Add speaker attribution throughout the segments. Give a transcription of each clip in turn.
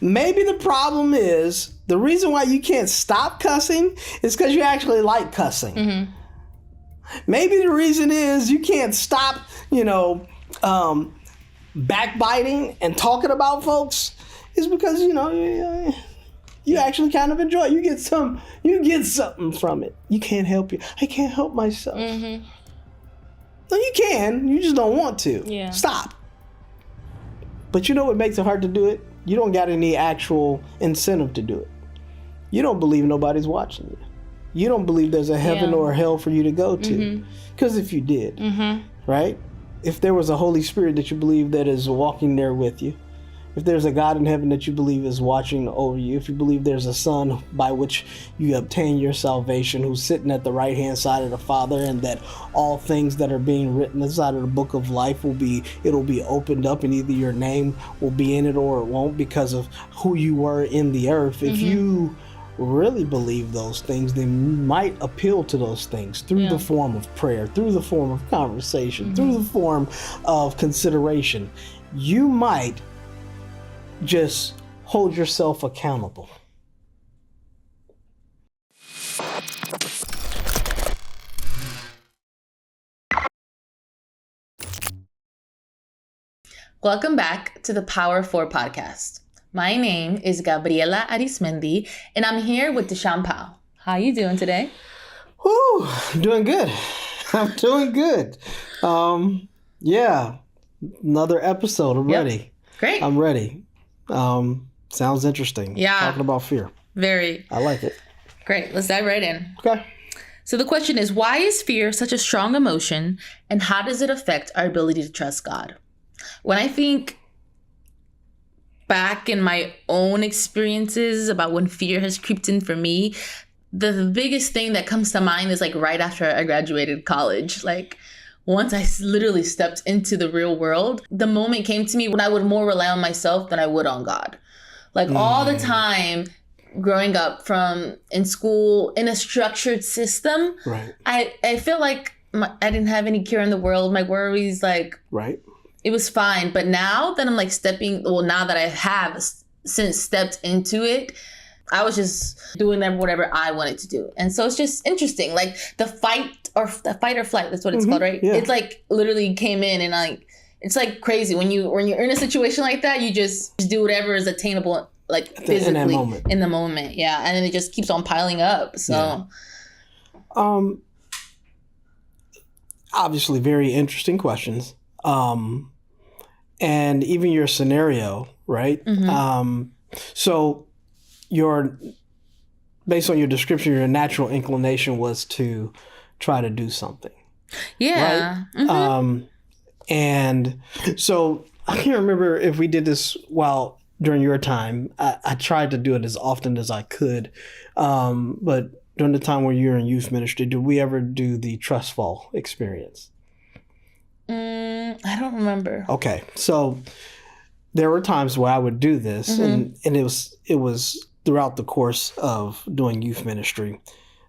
Speaker 1: maybe the problem is the reason why you can't stop cussing is because you actually like cussing. Mm-hmm. Maybe the reason is you can't stop, backbiting and talking about folks is because, you actually kind of enjoy it. You get something from it. You can't help it. I can't help myself. Mm-hmm. No, you can. You just don't want to.
Speaker 2: Yeah.
Speaker 1: Stop. But you know what makes it hard to do it? You don't got any actual incentive to do it. You don't believe nobody's watching you. You don't believe there's a heaven or a hell for you to go to. Because if you did, right? If there was a Holy Spirit that you believe that is walking there with you, if there's a God in heaven that you believe is watching over you, if you believe there's a Son by which you obtain your salvation, who's sitting at the right-hand side of the Father, and that all things that are being written inside of the book of life it'll be opened up, and either your name will be in it or it won't because of who you were in the earth. If you really believe those things, then you might appeal to those things through the form of prayer, through the form of conversation, through the form of consideration. You might just hold yourself accountable.
Speaker 2: Welcome back to the Power 4 podcast. My name is Gabriela Arismendi, and I'm here with Deshaun Powell. How you doing today?
Speaker 1: Whew, doing good. I'm doing good. Another episode. I'm ready.
Speaker 2: Great.
Speaker 1: I'm ready. Sounds interesting.
Speaker 2: Yeah.
Speaker 1: Talking about fear.
Speaker 2: Very.
Speaker 1: I like it.
Speaker 2: Great. Let's dive right in.
Speaker 1: Okay.
Speaker 2: So the question is, why is fear such a strong emotion, and how does it affect our ability to trust God? When I think back in my own experiences about when fear has creeped in for me, the biggest thing that comes to mind is like right after I graduated college. Like once I literally stepped into the real world, the moment came to me when I would more rely on myself than I would on God. Like all the time growing up in school in a structured system,
Speaker 1: right.
Speaker 2: I feel like I didn't have any care in the world. My worries,
Speaker 1: right.
Speaker 2: It was fine. But now that I'm now that I have since stepped into it, I was just doing whatever I wanted to do. And so it's just interesting. Like the fight or flight, that's what it's called, right?
Speaker 1: Yeah.
Speaker 2: It's like literally came in and it's like crazy. When you're in a situation like that, you just do whatever is attainable, like physically in the moment. Yeah. And then it just keeps on piling up. So
Speaker 1: obviously very interesting questions. And even your scenario, right? So based on your description, your natural inclination was to try to do something.
Speaker 2: Yeah.
Speaker 1: Right? And so I can't remember if we did this during your time. I tried to do it as often as I could. But during the time when you were in youth ministry, did we ever do the trust fall experience?
Speaker 2: I don't remember.
Speaker 1: Okay. So there were times where I would do this and it was throughout the course of doing youth ministry,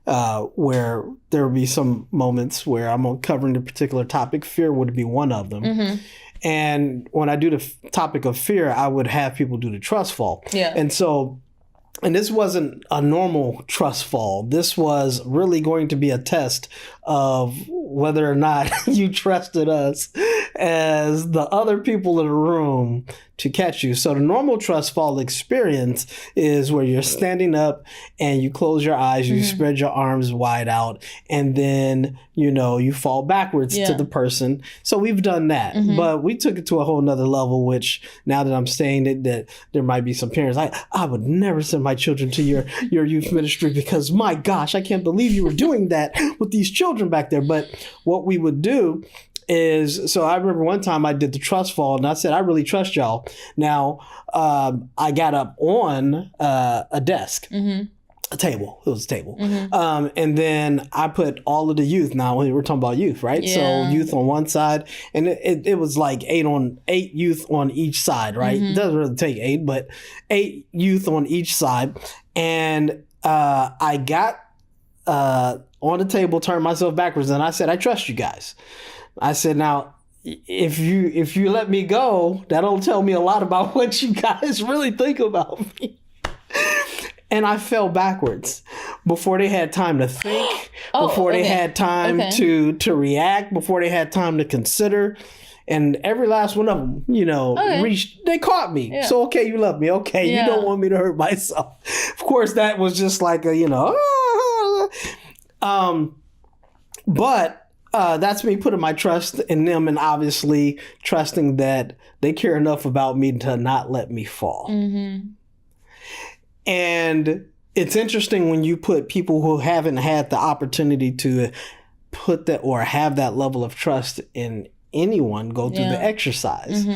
Speaker 1: where there would be some moments where I'm covering a particular topic. Fear would be one of them. And when I do the topic of fear, I would have people do the trust fall.
Speaker 2: Yeah.
Speaker 1: And this wasn't a normal trust fall. This was really going to be a test of whether or not you trusted us as the other people in the room to catch you. So the normal trust fall experience is where you're standing up and you close your eyes, you spread your arms wide out, and then, you fall backwards to the person. So we've done that, but we took it to a whole nother level, which now that I'm saying it, that there might be some parents, I would never send my children to your youth ministry because my gosh, I can't believe you were doing that with these children back there. But what we would do is, so I remember one time I did the trust fall and I said, I really trust y'all. Now, I got up on a desk, a table. It was a table. And then I put all of the youth. Now we're talking about youth, right?
Speaker 2: Yeah.
Speaker 1: So youth on one side, and it was like eight youth on each side, right? It doesn't really take 8, but 8 youth on each side. And I got on the table, turned myself backwards, and I said, I trust you guys. I said, now, if you let me go, that'll tell me a lot about what you guys really think about me. And I fell backwards before they had time to think, before they had time to react, before they had time to consider. And every last one of them, reached, they caught me. Yeah. So, okay, you love me. Okay, you don't want me to hurt myself. Of course, that was just like but that's me putting my trust in them and obviously trusting that they care enough about me to not let me fall. Mm-hmm. And it's interesting when you put people who haven't had the opportunity to put that or have that level of trust in anyone go through the exercise,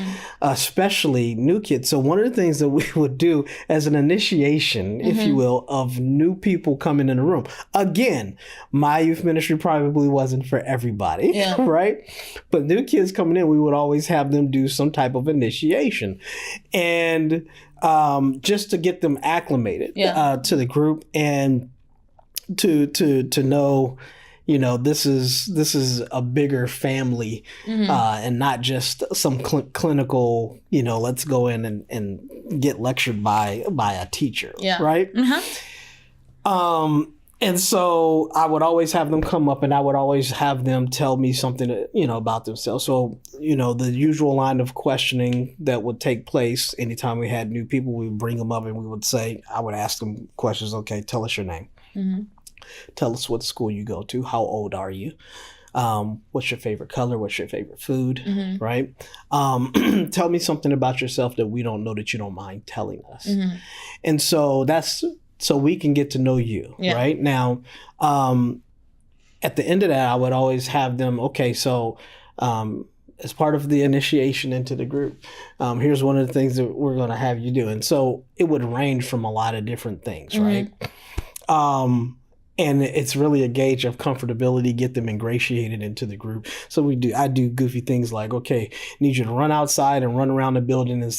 Speaker 1: especially new kids. So one of the things that we would do as an initiation, if you will, of new people coming in the room. Again, my youth ministry probably wasn't for everybody, right? But new kids coming in, we would always have them do some type of initiation. And just to get them acclimated to the group and to know, this is a bigger family and not just some clinical, let's go in and get lectured by a teacher, right? And so I would always have them come up and I would always have them tell me something, about themselves. So, the usual line of questioning that would take place anytime we had new people, we would bring them up and we would say, I would ask them questions. Okay, tell us your name. Mm-hmm. Tell us what school you go to. How old are you? What's your favorite color? What's your favorite food? Mm-hmm. Right? Tell me something about yourself that we don't know that you don't mind telling us. Mm-hmm. And so that's so we can get to know you, right? Now, at the end of that, I would always have them, okay, so as part of the initiation into the group, here's one of the things that we're going to have you do. And so it would range from a lot of different things, right? And it's really a gauge of comfortability, get them ingratiated into the group. So I do goofy things like, okay, need you to run outside and run around the building and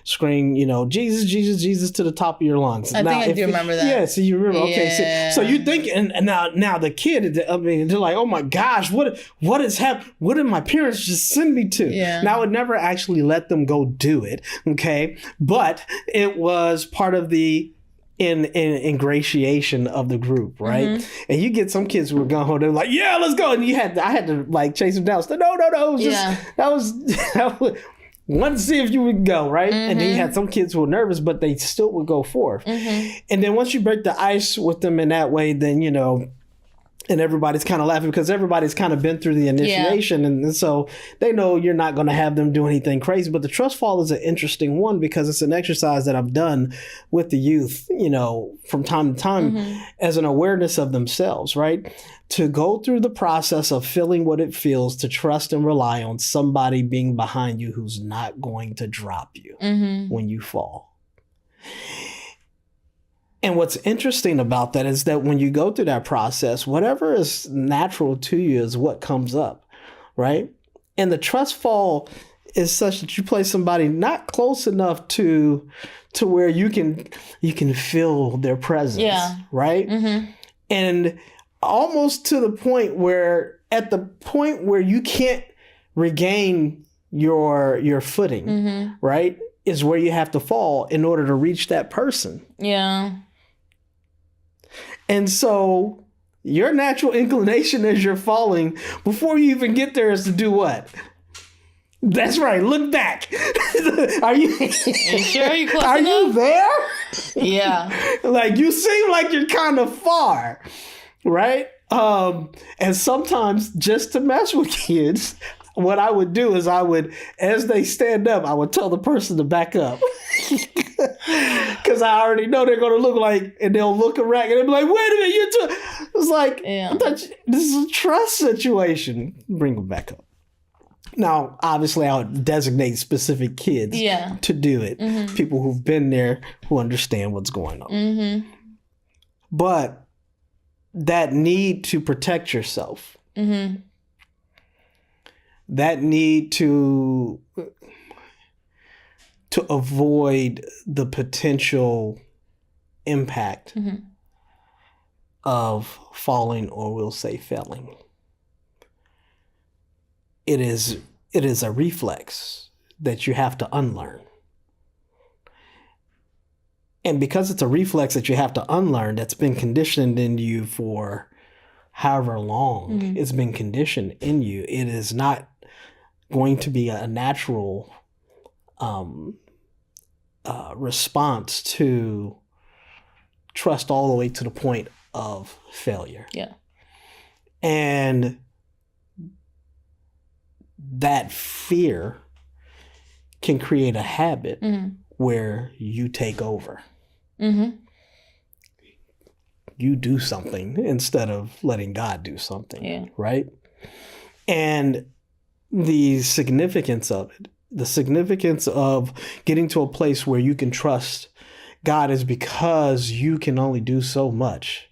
Speaker 1: scream, Jesus, Jesus, Jesus to the top of your lungs.
Speaker 2: I think I do remember that.
Speaker 1: Yeah, so you remember, okay. So you think, and now the kid, they're like, oh my gosh, what is happening? What did my parents just send me to? Yeah. Now I would never actually let them go do it, okay? But it was part of the in ingratiation of the group, right? Mm-hmm. And you get some kids who were gung ho, they're like, yeah, let's go. And I had to like chase them down. So, no, it was just, that was wanted to see if you would go, right? Mm-hmm. And then you had some kids who were nervous, but they still would go forth. Mm-hmm. And then once you break the ice with them in that way, then, and everybody's kind of laughing because everybody's kind of been through the initiation. And so they know you're not going to have them do anything crazy. But the trust fall is an interesting one because it's an exercise that I've done with the youth, from time to time as an awareness of themselves, right? To go through the process of feeling what it feels to trust and rely on somebody being behind you who's not going to drop you when you fall. And what's interesting about that is that when you go through that process, whatever is natural to you is what comes up, right? And the trust fall is such that you place somebody not close enough to where you can feel their presence, right? Mm-hmm. And almost to the point where you can't regain your footing, right? Is where you have to fall in order to reach that person. Yeah. And so your natural inclination as you're falling before you even get there is to do what? That's right. Look back. Are you
Speaker 2: sure you're close
Speaker 1: Are
Speaker 2: enough?
Speaker 1: you there?
Speaker 2: Yeah.
Speaker 1: Like you seem like you're kind of far, right? And sometimes just to mess with kids, what I would do is as they stand up, I would tell the person to back up. Because I already know they're going to look like, and they'll look around and they'll be like, wait a minute, it's like, this is a trust situation. Bring them back up. Now, obviously, I would designate specific kids to do it. Mm-hmm. People who've been there, who understand what's going on. Mm-hmm. But that need to protect yourself, that need to avoid the potential impact of falling, or we'll say failing. It is it is a reflex that you have to unlearn. And because it's a reflex that you have to unlearn, that's been conditioned in you for however long it's been conditioned in you, it is not going to be a natural response to trust all the way to the point of failure.
Speaker 2: Yeah.
Speaker 1: And that fear can create a habit where you take over. You do something instead of letting God do something, right? And the significance of it, the significance of getting to a place where you can trust God is because you can only do so much.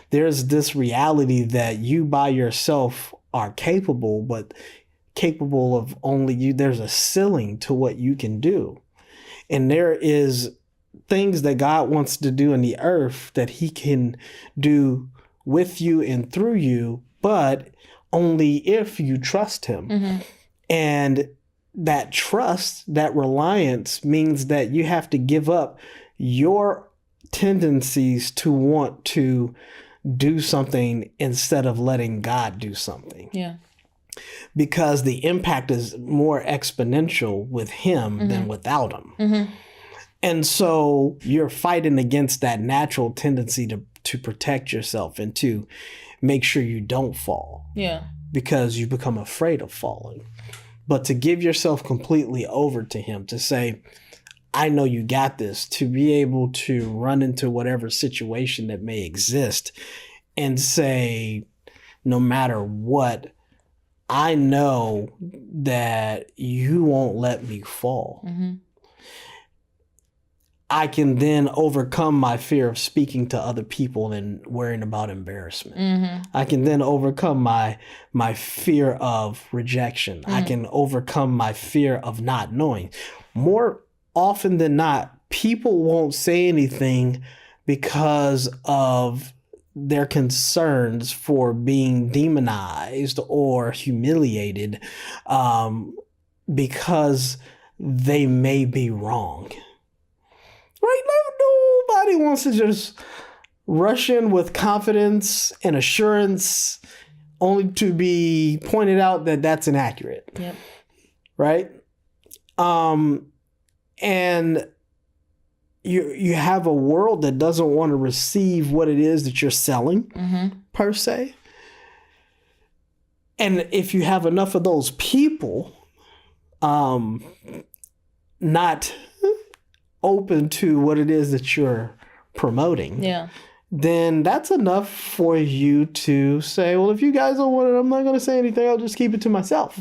Speaker 1: There's this reality that you by yourself are capable, but capable of only you. There's a ceiling to what you can do. And there is things that God wants to do in the earth that he can do with you and through you, but only if you trust him. And that trust, that reliance means that you have to give up your tendencies to want to do something instead of letting God do something.
Speaker 2: Yeah.
Speaker 1: Because the impact is more exponential with him than without him. And so you're fighting against that natural tendency to protect yourself and to make sure you don't fall.
Speaker 2: Yeah.
Speaker 1: Because you become afraid of falling. But to give yourself completely over to him, to say, I know you got this, to be able to run into whatever situation that may exist and say, no matter what, I know that you won't let me fall. I can then overcome my fear of speaking to other people and worrying about embarrassment. I can then overcome my fear of rejection. I can overcome my fear of not knowing. More often than not, people won't say anything because of their concerns for being demonized or humiliated because they may be wrong. Right? Nobody wants to just rush in with confidence and assurance only to be pointed out that that's inaccurate.
Speaker 2: Yep.
Speaker 1: Right? And you have a world that doesn't want to receive what it is that you're selling, per se. And if you have enough of those people not open to what it is that you're promoting, then that's enough for you to say, well, if you guys don't want it, I'm not going to say anything. I'll just keep it to myself.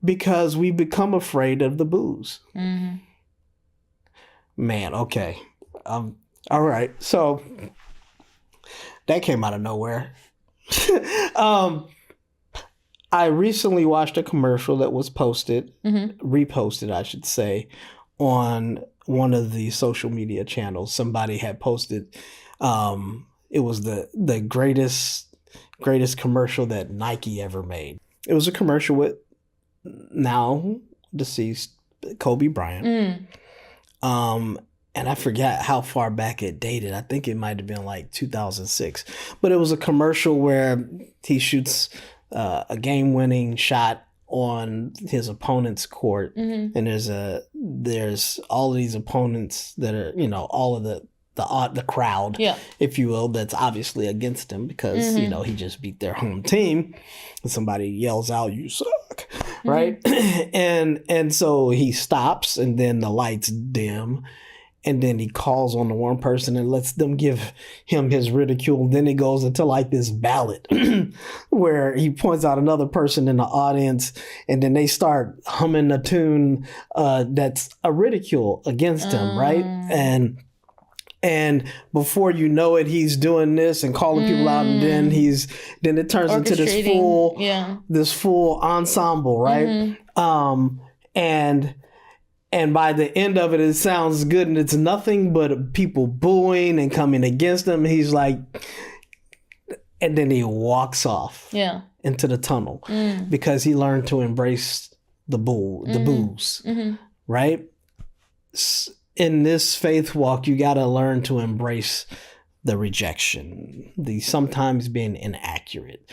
Speaker 1: Because we become afraid of the booze. Man, okay. All right. So that came out of nowhere. I recently watched a commercial that was reposted, I should say, on one of the social media channels. Somebody had posted, it was the greatest commercial that Nike ever made. It was a commercial with now deceased Kobe Bryant. And I forget how far back it dated. I think it might have been like 2006. But it was a commercial where he shoots a game-winning shot on his opponent's court, and there's all of these opponents that are, all of the crowd, if you will, that's obviously against him because he just beat their home team, and somebody yells out, "You suck," right? and so he stops, and then the lights dim. And then he calls on the one person and lets them give him his ridicule. Then it goes into like this ballad where he points out another person in the audience, and then they start humming a tune that's a ridicule against him, right? And before you know it, he's doing this and calling people out, and then it turns into this full ensemble, right? And by the end of it, it sounds good, and it's nothing but people booing and coming against him. He's like, And then he walks off
Speaker 2: Yeah.
Speaker 1: into the tunnel because he learned to embrace the booze, right? In this faith walk, you got to learn to embrace the rejection, the sometimes being inaccurate,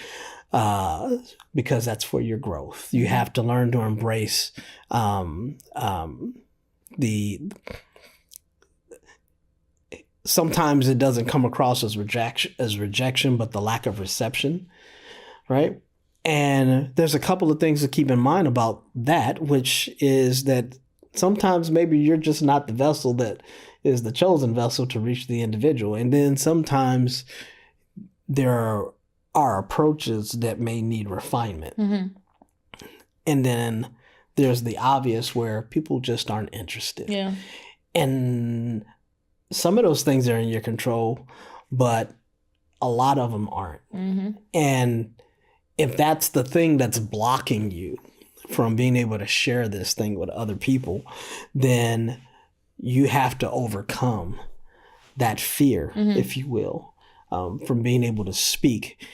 Speaker 1: because that's for your growth. You have to learn to embrace the. Sometimes it doesn't come across as rejection, but the lack of reception, right? And there's a couple of things to keep in mind about that, which is that sometimes maybe you're just not the vessel that is the chosen vessel to reach the individual. And then sometimes there are approaches that may need refinement. And then there's the obvious where people just aren't interested.
Speaker 2: Yeah.
Speaker 1: And some of those things are in your control, but a lot of them aren't. And if that's the thing that's blocking you from being able to share this thing with other people, then you have to overcome that fear, if you will, from being able to speak,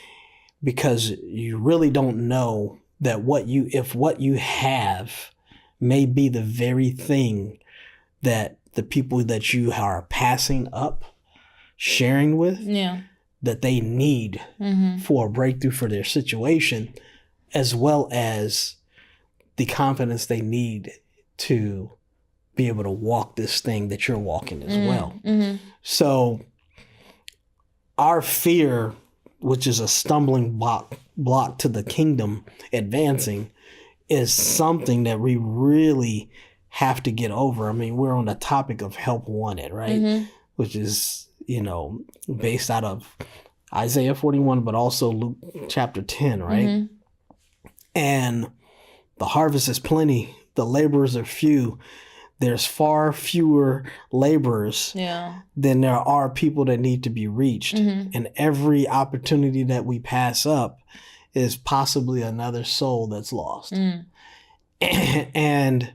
Speaker 1: because you really don't know that if what you have may be the very thing that the people that you are passing up, sharing with, that they need for a breakthrough for their situation, as well as the confidence they need to be able to walk this thing that you're walking as well. So our fear, which is a stumbling block to the kingdom advancing, is something that we really have to get over. I mean, we're on the topic of help wanted, right? Which is, based out of Isaiah 41, but also Luke chapter 10, right? And the harvest is plenty. The laborers are few. There's far fewer laborers than there are people that need to be reached. And every opportunity that we pass up is possibly another soul that's lost. And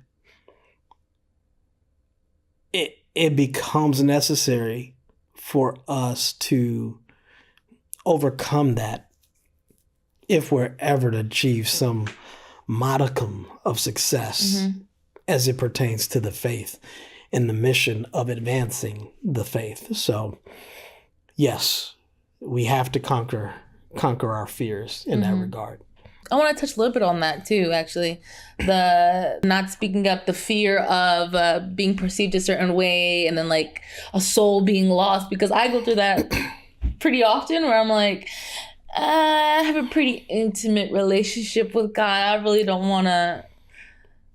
Speaker 1: it becomes necessary for us to overcome that if we're ever to achieve some modicum of success as it pertains to the faith and the mission of advancing the faith. So, yes, we have to conquer our fears in that regard.
Speaker 2: I want to touch a little bit on that too, actually. The not speaking up, the fear of being perceived a certain way, and then like a soul being lost, because I go through that pretty often where I'm like, I have a pretty intimate relationship with God. I really don't want to,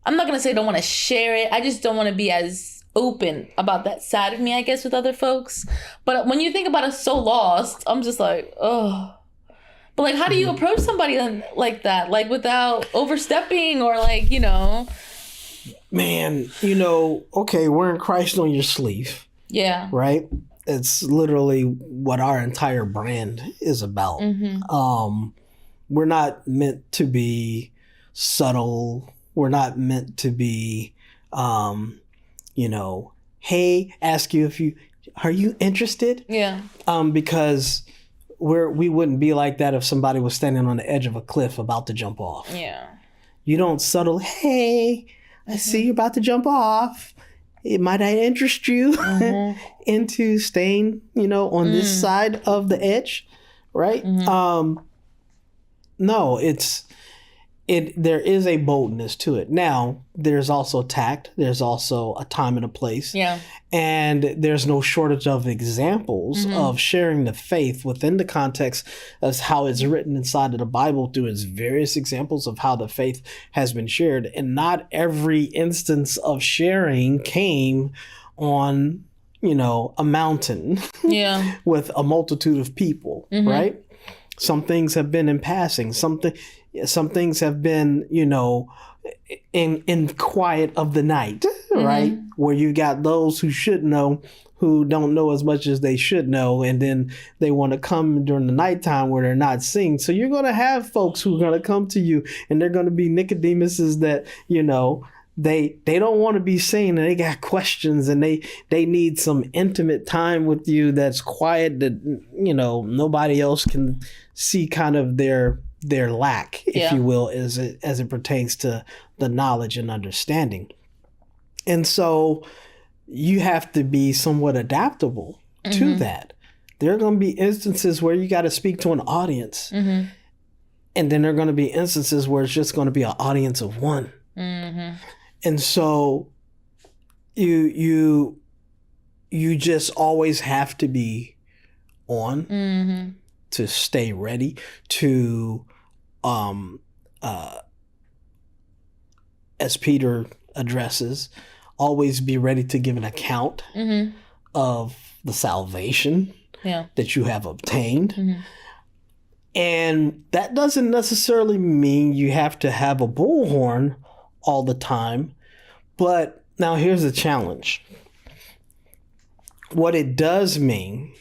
Speaker 2: I'm not going to say I don't want to share it. I just don't want to be as open about that side of me, I guess, with other folks. But when you think about a soul lost, I'm just like, oh. But like, how do you approach somebody like that? Like without overstepping or like,
Speaker 1: Man, okay, wearing Christ on your sleeve.
Speaker 2: Yeah.
Speaker 1: Right? It's literally what our entire brand is about. We're not meant to be subtle. We're not meant to be, hey, ask you are you interested?
Speaker 2: Yeah.
Speaker 1: Because we wouldn't be like that if somebody was standing on the edge of a cliff about to jump off.
Speaker 2: Yeah.
Speaker 1: You don't subtle, hey, I see you about to jump off. Might I interest you into staying, on this side of the edge, right? No, there is a boldness to it. Now, there's also tact. There's also a time and a place.
Speaker 2: Yeah.
Speaker 1: And there's no shortage of examples of sharing the faith within the context as how it's written inside of the Bible through its various examples of how the faith has been shared. And not every instance of sharing came on, a mountain with a multitude of people, right? Some things have been in passing. Some things have been, in quiet of the night, right? Where you got those who should know, who don't know as much as they should know, and then they want to come during the nighttime where they're not seeing. So you're going to have folks who are going to come to you, and they're going to be Nicodemuses that, they don't want to be seen, and they got questions, and they need some intimate time with you that's quiet, that nobody else can see kind of their lack, if you will, as it pertains to the knowledge and understanding. And so you have to be somewhat adaptable to that. There are going to be instances where you got to speak to an audience, and then there are going to be instances where it's just going to be an audience of one. And so you just always have to be on, to stay ready, to as Peter addresses, always be ready to give an account of the salvation that you have obtained. And that doesn't necessarily mean you have to have a bullhorn all the time. But now here's the challenge. What it does mean,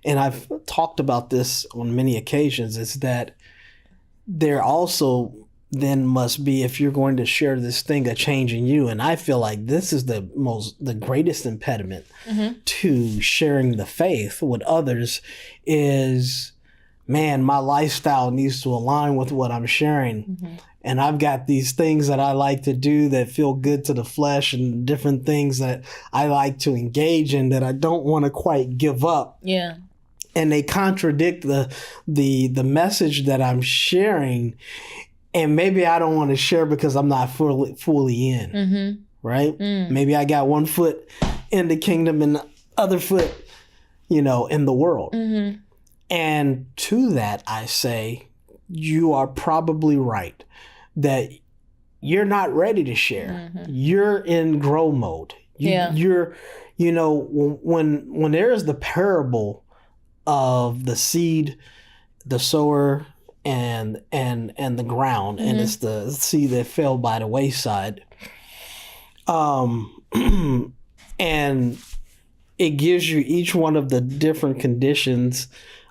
Speaker 1: and I've talked about this on many occasions, is that there also then must be, if you're going to share this thing, a change in you. And I feel like this is the greatest impediment to sharing the faith with others is, man, my lifestyle needs to align with what I'm sharing. And I've got these things that I like to do that feel good to the flesh, and different things that I like to engage in that I don't want to quite give up.
Speaker 2: Yeah.
Speaker 1: And they contradict the message that I'm sharing. And maybe I don't want to share because I'm not fully in, right? Maybe I got one foot in the kingdom and the other foot, in the world. And to that, I say, you are probably right that you're not ready to share. You're in grow mode. You're, when there is the parable of the seed, the sower, and the ground, and it's the seed that fell by the wayside. And it gives you each one of the different conditions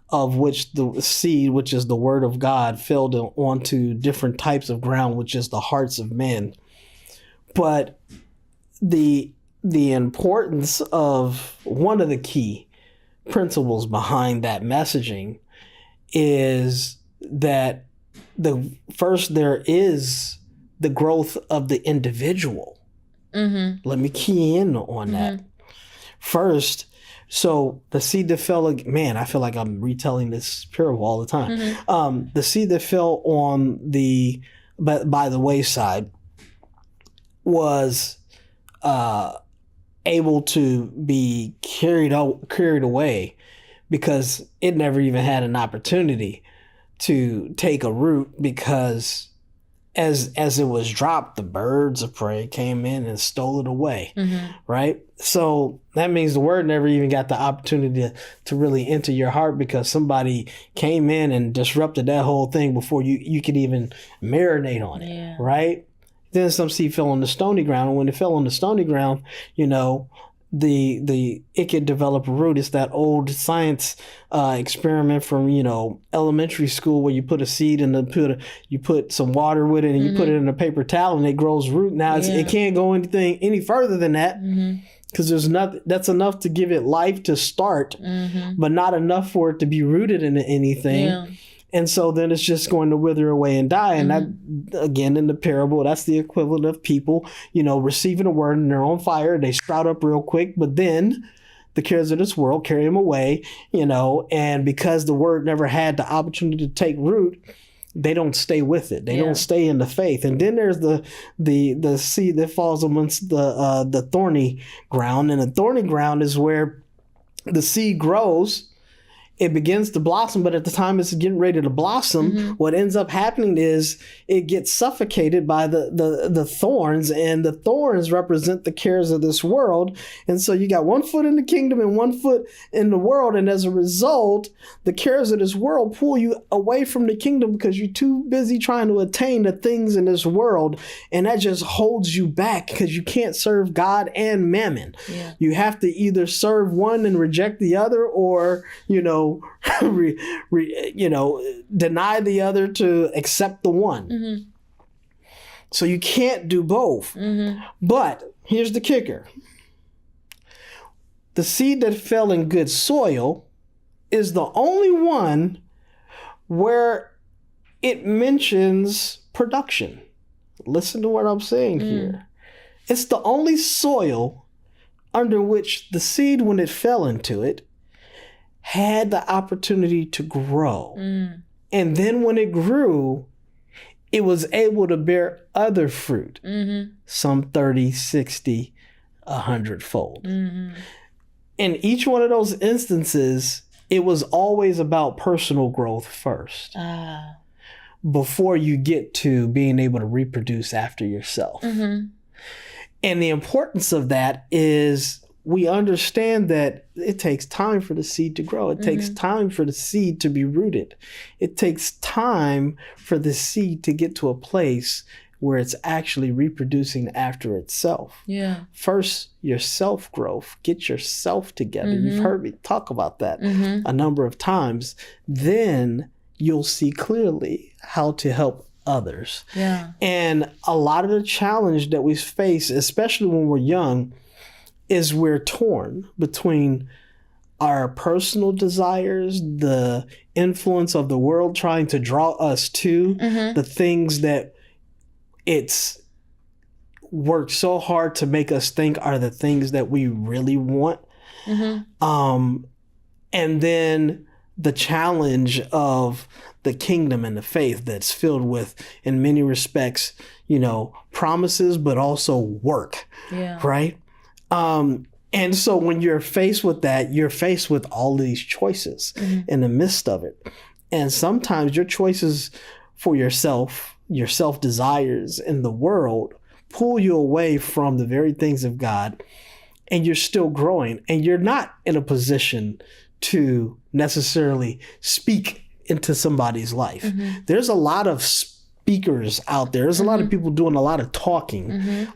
Speaker 1: of which the seed, which is the word of God, fell onto different types of ground, which is the hearts of men. But the importance of one of the key principles behind that messaging is that there is the growth of the individual. Let me key in on that. First, so the seed that fell, man, I feel like I'm retelling this parable all the time. The seed that fell by the wayside was able to be carried away because it never even had an opportunity to take a root, because as it was dropped, the birds of prey came in and stole it away, right? So that means the word never even got the opportunity to really enter your heart, because somebody came in and disrupted that whole thing before you could even marinate on it, right? Then some seed fell on the stony ground, and when it fell on the stony ground, it could develop a root. It's that old science experiment from elementary school, where you put a seed and you put some water with it, and you put it in a paper towel, and it grows root. Now it can't go any further than that, because that's enough to give it life to start, but not enough for it to be rooted into anything. And so then it's just going to wither away and die. And that, again, in the parable, that's the equivalent of people, receiving a word and they're on fire. They sprout up real quick, but then the cares of this world carry them away, and because the word never had the opportunity to take root, they don't stay with it. They don't stay in the faith. And then there's the seed that falls amongst the thorny ground. And the thorny ground is where the seed grows. It begins to blossom, but at the time it's getting ready to blossom, what ends up happening is it gets suffocated by the thorns, and the thorns represent the cares of this world. And so you got one foot in the kingdom and one foot in the world, and as a result, the cares of this world pull you away from the kingdom because you're too busy trying to attain the things in this world, and that just holds you back because you can't serve God and mammon. You have to either serve one and reject the other, or deny the other to accept the one. So you can't do both. But here's the kicker. The seed that fell in good soil is the only one where it mentions production. Listen to what I'm saying here. It's the only soil under which the seed, when it fell into it, had the opportunity to grow. And then when it grew, it was able to bear other fruit, some 30, 60, 100-fold. In each one of those instances, it was always about personal growth first before you get to being able to reproduce after yourself. And the importance of that is we understand that it takes time for the seed to grow. It takes time for the seed to be rooted. It takes time for the seed to get to a place where it's actually reproducing after itself. First, your self-growth. Get yourself together. You've heard me talk about that a number of times. Then you'll see clearly how to help others. And a lot of the challenge that we face, especially when we're young, is we're torn between our personal desires, the influence of the world trying to draw us to the things that it's worked so hard to make us think are the things that we really want. And then the challenge of the kingdom and the faith that's filled with, in many respects, promises, but also work, right? And so when you're faced with that, you're faced with all these choices in the midst of it. And sometimes your choices for yourself, your self-desires in the world, pull you away from the very things of God, and you're still growing, and you're not in a position to necessarily speak into somebody's life. There's a lot of speakers out there. There's a lot of people doing a lot of talking.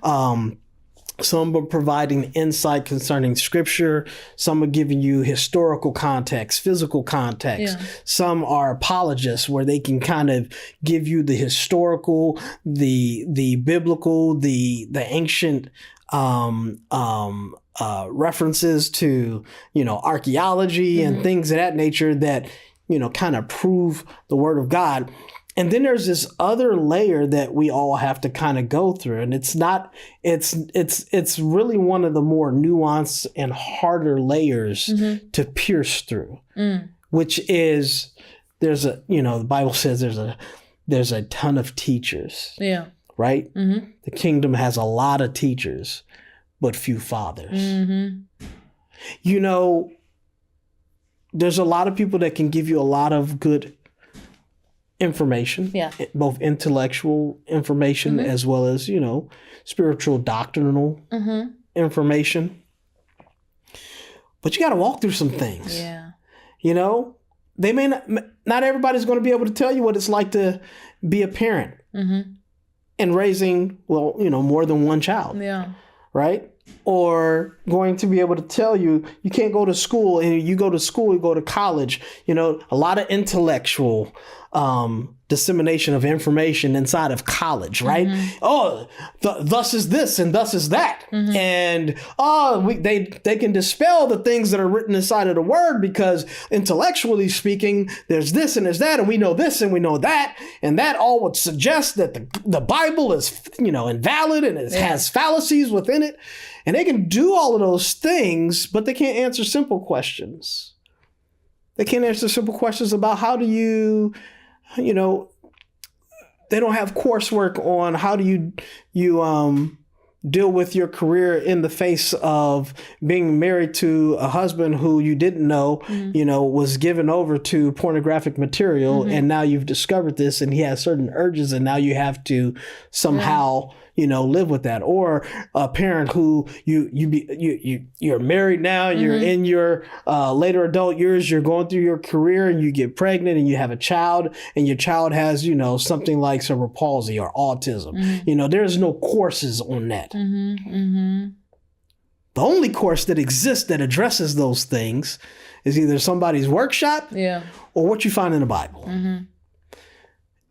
Speaker 1: Some are providing insight concerning scripture. Some are giving you historical context, physical context. Some are apologists where they can kind of give you the historical, the biblical, the ancient references to, archaeology and things of that nature that, kind of prove the word of God. And then there's this other layer that we all have to kind of go through. And it's really one of the more nuanced and harder layers to pierce through, which is the Bible says there's a ton of teachers. Right? The kingdom has a lot of teachers, but few fathers. There's a lot of people that can give you a lot of good information, both intellectual information as well as, spiritual doctrinal information. But you got to walk through some things. They may not everybody's going to be able to tell you what it's like to be a parent and raising, more than one child. Right? Or going to be able to tell you can't go to school, and you go to college, a lot of intellectual dissemination of information inside of college, right? Thus is this and thus is that. And they can dispel the things that are written inside of the word because intellectually speaking, there's this and there's that, and we know this and we know that, and that all would suggest that the Bible is, invalid and it has fallacies within it. And they can do all of those things, but they can't answer simple questions. They can't answer simple questions about how do you, they don't have coursework on how do you deal with your career in the face of being married to a husband who you didn't know, was given over to pornographic material. And now you've discovered this and he has certain urges and now you have to somehow, live with that. Or a parent who you're married now, you're in your later adult years, you're going through your career and you get pregnant and you have a child and your child has, something like cerebral palsy or autism. There's no courses on that. The only course that exists that addresses those things is either somebody's workshop or what you find in the Bible.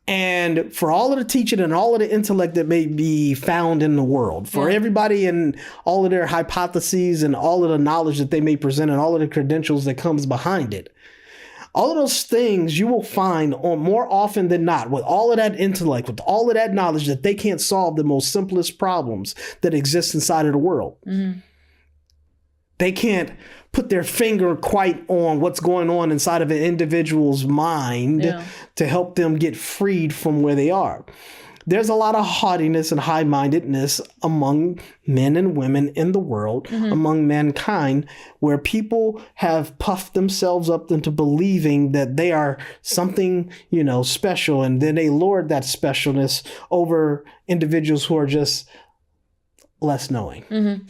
Speaker 1: And for all of the teaching and all of the intellect that may be found in the world, for everybody and all of their hypotheses and all of the knowledge that they may present and all of the credentials that comes behind it, all of those things you will find on more often than not, with all of that intellect, with all of that knowledge, that they can't solve the most simplest problems that exist inside of the world. Mm-hmm. They can't put their finger quite on what's going on inside of an individual's mind to help them get freed from where they are. There's a lot of haughtiness and high-mindedness among men and women in the world, among mankind, where people have puffed themselves up into believing that they are something, special, and then they lord that specialness over individuals who are just less knowing. Mm-hmm.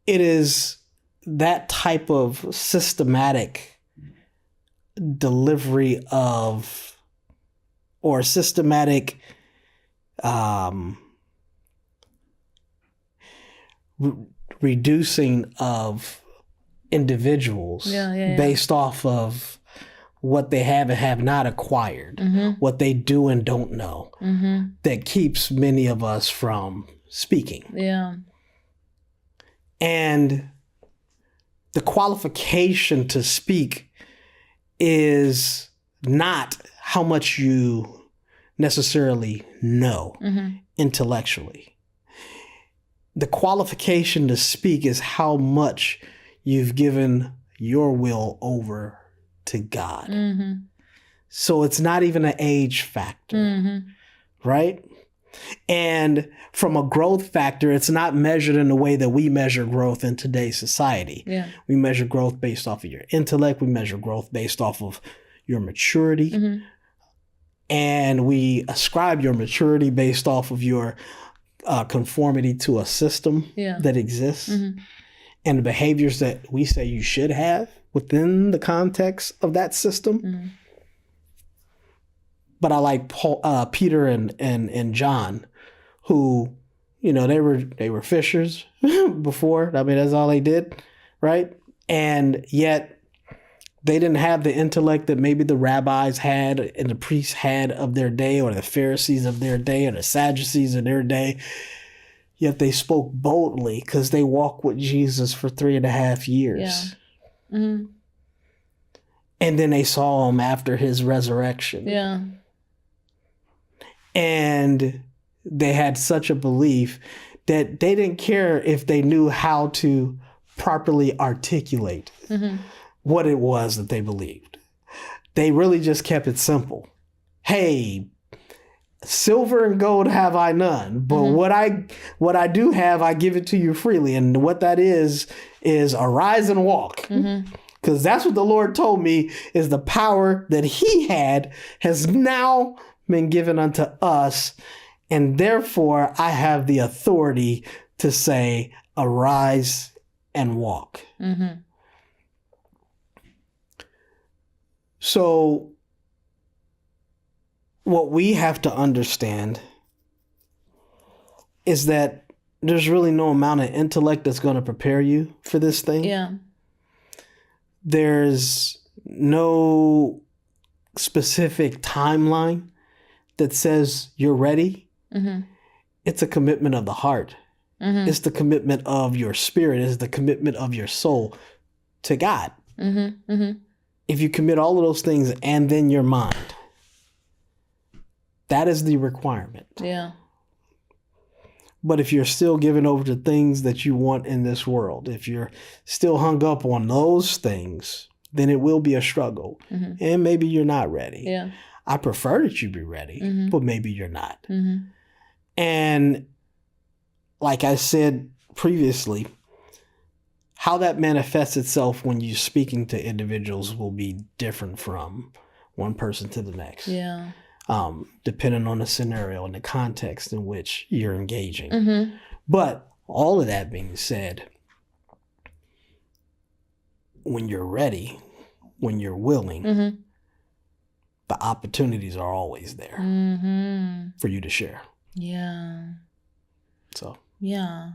Speaker 1: It is that type of systematic delivery of, or systematic reducing of individuals based off of what they have and have not acquired, what they do and don't know, that keeps many of us from speaking.
Speaker 2: Yeah.
Speaker 1: And the qualification to speak is not how much you necessarily know intellectually. The qualification to speak is how much you've given your will over to God. Mm-hmm. So it's not even an age factor, right? And from a growth factor, it's not measured in the way that we measure growth in today's society. Yeah. We measure growth based off of your intellect. We measure growth based off of your maturity. And we ascribe your maturity based off of your conformity to a system that exists and the behaviors that we say you should have within the context of that system. But I like Peter and John, who, they were fishers before. I mean, that's all they did, right? And yet they didn't have the intellect that maybe the rabbis had and the priests had of their day, or the Pharisees of their day, or the Sadducees of their day. Yet they spoke boldly because they walked with Jesus for 3.5 years. Yeah. Mm-hmm. And then they saw him after his resurrection. Yeah. And they had such a belief that they didn't care if they knew how to properly articulate what it was that they believed. They really just kept it simple. Hey, silver and gold have I none, but what I do have, I give it to you freely. And what that is arise and walk. Because that's what the Lord told me is the power that he had has now been given unto us, and therefore I have the authority to say, arise and walk. So what we have to understand is that there's really no amount of intellect that's going to prepare you for this thing. Yeah. There's no specific timeline that says you're ready. It's a commitment of the heart. It's the commitment of your spirit. It's the commitment of your soul to God. If you commit all of those things and then your mind, that is the requirement. Yeah. But if you're still giving over to things that you want in this world, if you're still hung up on those things, then it will be a struggle. And maybe you're not ready. Yeah. I prefer that you be ready, but maybe you're not. And like I said previously, how that manifests itself when you're speaking to individuals will be different from one person to the next. Yeah. Depending on the scenario and the context in which you're engaging. But all of that being said, when you're ready, when you're willing, the opportunities are always there for you to share. Yeah. So.
Speaker 2: Yeah.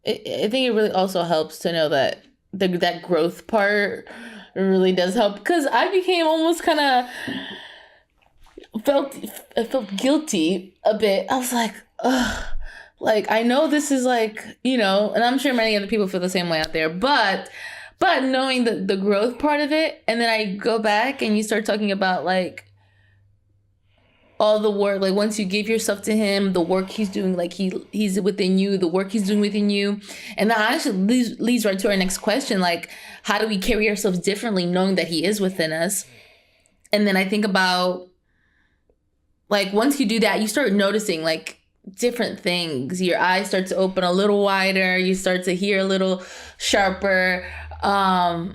Speaker 2: I think it really also helps to know that that growth part really does help, because I became almost kind of I felt guilty a bit. I was like, ugh. Like, I know this is like, and I'm sure many other people feel the same way out there, but knowing the growth part of it, and then I go back and you start talking about like all the work, like once you give yourself to him, the work he's doing, like he's within you, the work he's doing within you. And that actually leads right to our next question, like, how do we carry ourselves differently knowing that he is within us? And then I think about, like, once you do that, you start noticing like different things. Your eyes start to open a little wider. You start to hear a little sharper. What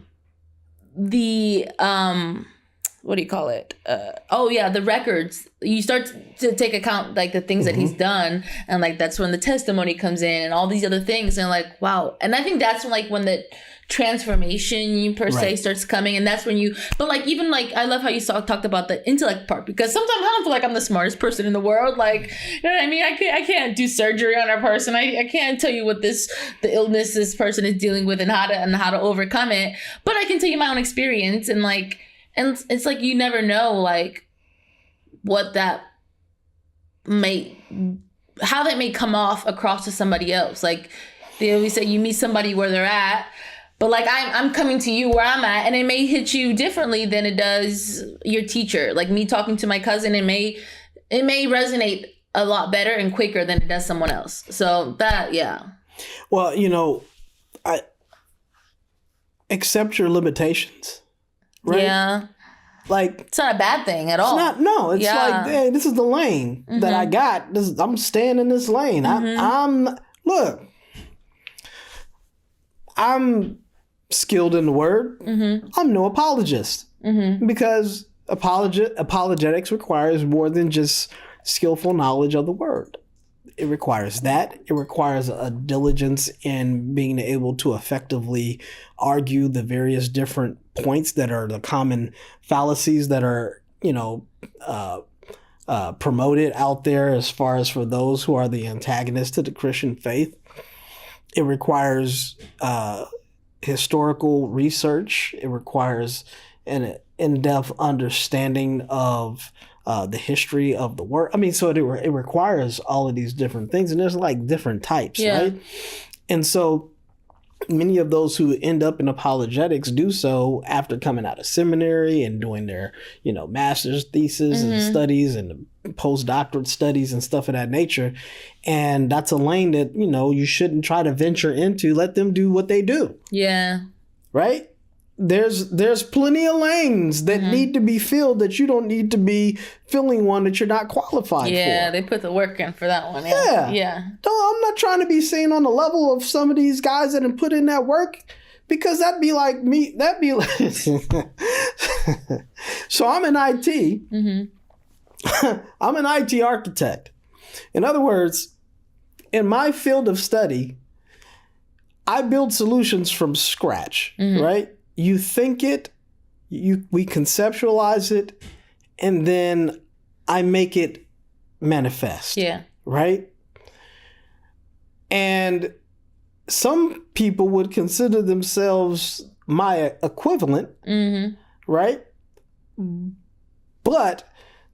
Speaker 2: do you call it? The records. You start to take account like the things that he's done, and like that's when the testimony comes in and all these other things, and like, wow. And I think that's when the transformation per se starts coming, and that's when but like, even like, I love how you talked about the intellect part, because sometimes I don't feel like I'm the smartest person in the world. Like, you know what I mean? I can't do surgery on a person. I can't tell you what the illness this person is dealing with and how to overcome it. But I can tell you my own experience, and like, and it's like, you never know like what how that may come off across to somebody else. Like, they always say you meet somebody where they're at, but like, I'm coming to you where I'm at, and it may hit you differently than it does your teacher. Like me talking to my cousin, it may resonate a lot better and quicker than it does someone else. So that, yeah.
Speaker 1: Well, I accept your limitations, right?
Speaker 2: Yeah.
Speaker 1: Like,
Speaker 2: it's not a bad thing at all.
Speaker 1: It's like, hey, this is the lane that I got. I'm staying in this lane. I'm skilled in the word. I'm no apologist, because apologetics requires more than just skillful knowledge of the word. It requires that. It requires a diligence in being able to effectively argue the various different points that are the common fallacies that are, promoted out there as far as for those who are the antagonists to the Christian faith. It requires historical research. It requires an in-depth understanding of the history of the work. I mean, so it requires all of these different things, and there's like different types, right? And so many of those who end up in apologetics do so after coming out of seminary and doing their, master's thesis and studies and postdoctorate studies and stuff of that nature. And that's a lane that, you shouldn't try to venture into. Let them do what they do.
Speaker 2: Yeah.
Speaker 1: Right? There's plenty of lanes that need to be filled, that you don't need to be filling one that you're not qualified for.
Speaker 2: Yeah, they put the work in for that one. Yeah.
Speaker 1: No, I'm not trying to be seen on the level of some of these guys that have put in that work, because that'd be like me. That'd be like. So I'm in IT. I'm an IT architect. In other words, in my field of study, I build solutions from scratch, right? You think it, we conceptualize it, and then I make it manifest. Yeah. Right? And some people would consider themselves my equivalent, right? But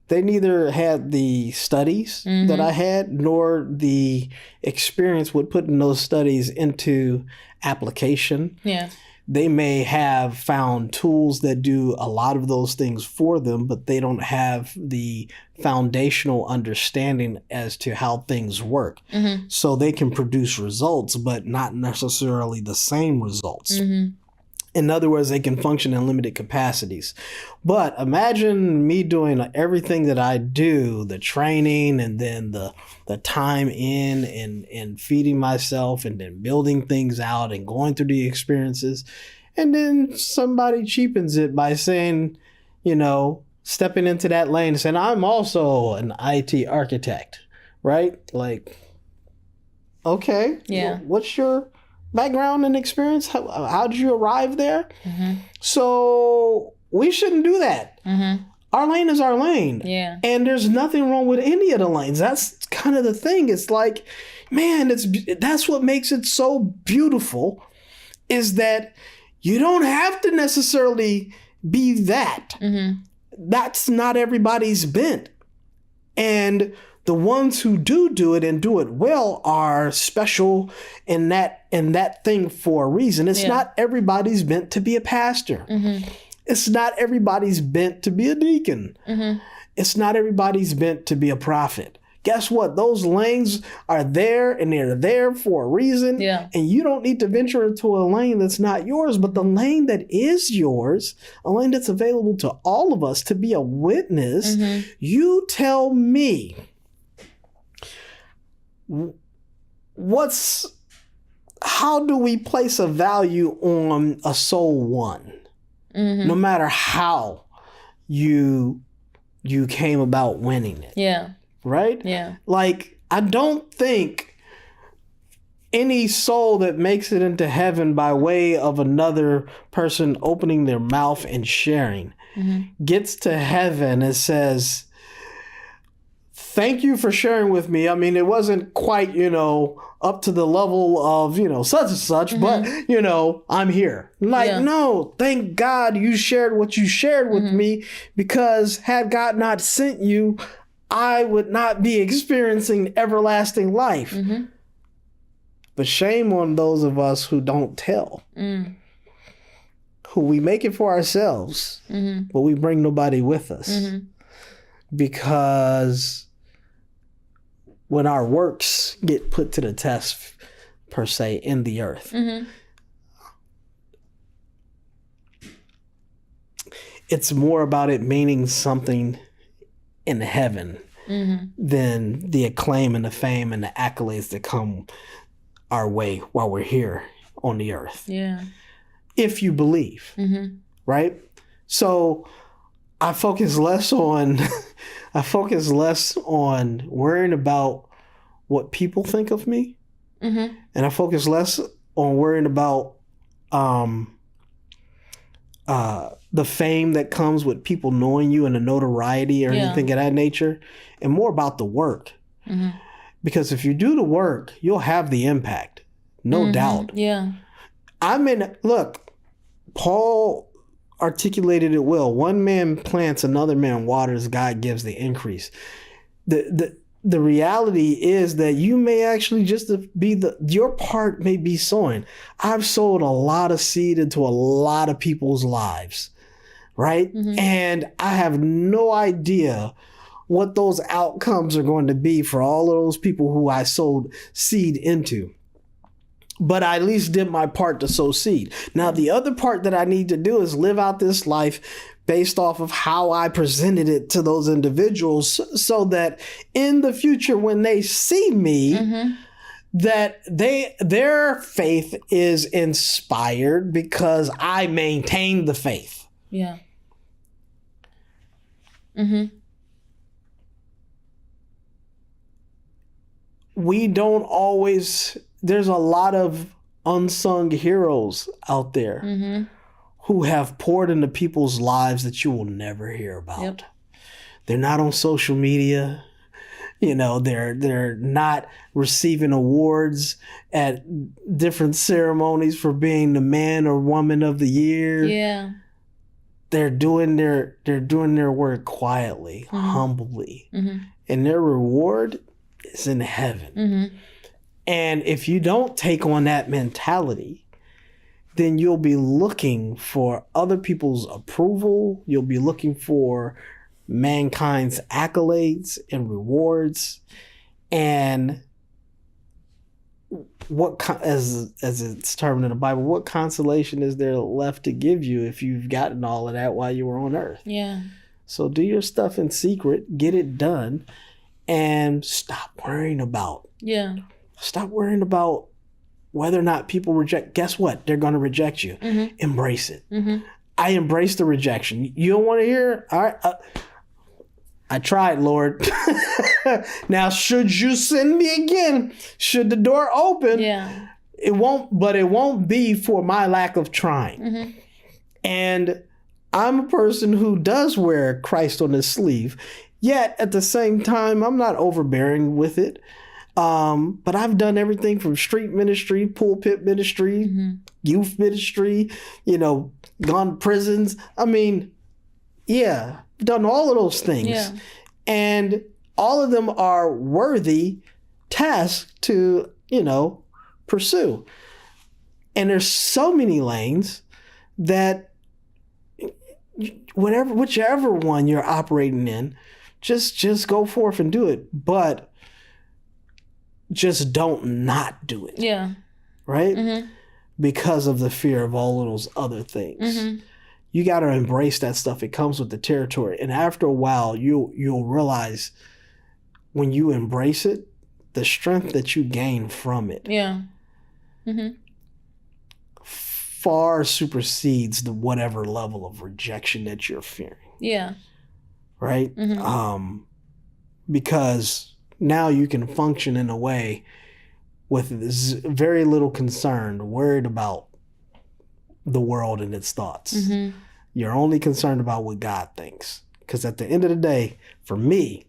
Speaker 1: they neither had the studies that I had, nor the experience with putting those studies into application. Yeah. They may have found tools that do a lot of those things for them, but they don't have the foundational understanding as to how things work. So they can produce results, but not necessarily the same results. In other words, they can function in limited capacities. But imagine me doing everything that I do, the training, and then the time in and feeding myself, and then building things out and going through the experiences. And then somebody cheapens it by saying, stepping into that lane and saying, I'm also an IT architect, right? Like, okay, what's your background and experience? How did you arrive there? So we shouldn't do that. Our lane is our lane. Yeah. And there's nothing wrong with any of the lanes. That's kind of the thing. It's like, man, that's what makes it so beautiful, is that You don't have to necessarily be that. That's not everybody's bent. And the ones who do it and do it well are special in that thing for a reason. It's not everybody's bent to be a pastor. It's not everybody's bent to be a deacon. It's not everybody's bent to be a prophet. Guess what? Those lanes are there, and they're there for a reason.
Speaker 2: Yeah.
Speaker 1: And you don't need to venture into a lane that's not yours, but the lane that is yours, a lane that's available to all of us to be a witness. You tell me, how do we place a value on a soul won? No matter how you came about winning it.
Speaker 2: Yeah.
Speaker 1: Right?
Speaker 2: Yeah.
Speaker 1: Like, I don't think any soul that makes it into heaven by way of another person opening their mouth and sharing gets to heaven and says, thank you for sharing with me. I mean, it wasn't quite, up to the level of, such and such, but, I'm here. Like, no, thank God you shared what you shared with me, because had God not sent you, I would not be experiencing everlasting life. But shame on those of us who don't tell, who we make it for ourselves, but we bring nobody with us. Because when our works get put to the test, per se, in the earth, it's more about it meaning something in heaven than the acclaim and the fame and the accolades that come our way while we're here on the earth.
Speaker 2: Yeah.
Speaker 1: If you believe, right? So I focus less on worrying about what people think of me, and I focus less on worrying about the fame that comes with people knowing you and the notoriety or anything of that nature, and more about the work. Because if you do the work, you'll have the impact, no doubt.
Speaker 2: Yeah.
Speaker 1: Look, Paul articulated it well. One man plants, another man waters, God gives the increase. The reality is that you may actually just be your part may be sowing. I've sowed a lot of seed into a lot of people's lives, right? And I have no idea what those outcomes are going to be for all of those people who I sowed seed into. But I at least did my part to sow seed. Now, the other part that I need to do is live out this life based off of how I presented it to those individuals, so that in the future, when they see me, that their faith is inspired because I maintained the faith.
Speaker 2: Yeah.
Speaker 1: We don't always... There's a lot of unsung heroes out there who have poured into people's lives that you will never hear about. They're not on social media. They're not receiving awards at different ceremonies for being the man or woman of the year.
Speaker 2: Yeah.
Speaker 1: They're doing their work quietly, humbly. And their reward is in heaven. And if you don't take on that mentality, then you'll be looking for other people's approval. You'll be looking for mankind's accolades and rewards. And as it's termed in the Bible, what consolation is there left to give you if you've gotten all of that while you were on earth?
Speaker 2: Yeah.
Speaker 1: So do your stuff in secret, get it done, and stop worrying about. Stop worrying about whether or not people reject. Guess what? They're going to reject you. Embrace it. I embrace the rejection. You don't want to hear? All right. I tried, Lord. Now, should you send me again? Should the door open? It won't be for my lack of trying. And I'm a person who does wear Christ on his sleeve. Yet, at the same time, I'm not overbearing with it. But I've done everything from street ministry, pulpit ministry, youth ministry, gone to prisons. I mean, yeah, done all of those things.
Speaker 2: Yeah.
Speaker 1: And all of them are worthy tasks to, pursue. And there's so many lanes that whichever one you're operating in, just go forth and do it. But just don't not do it.
Speaker 2: Yeah.
Speaker 1: Right?
Speaker 2: Mm-hmm.
Speaker 1: Because of the fear of all of those other things.
Speaker 2: Mm-hmm.
Speaker 1: You got to embrace that stuff. It comes with the territory. And after a while, you'll realize when you embrace it, the strength that you gain from it
Speaker 2: Yeah. Mm-hmm.
Speaker 1: far supersedes the whatever level of rejection that you're fearing.
Speaker 2: Yeah.
Speaker 1: Right?
Speaker 2: Mm-hmm.
Speaker 1: Because now you can function in a way with very little concern, worried about the world and its thoughts.
Speaker 2: Mm-hmm.
Speaker 1: You're only concerned about what God thinks. Because at the end of the day, for me,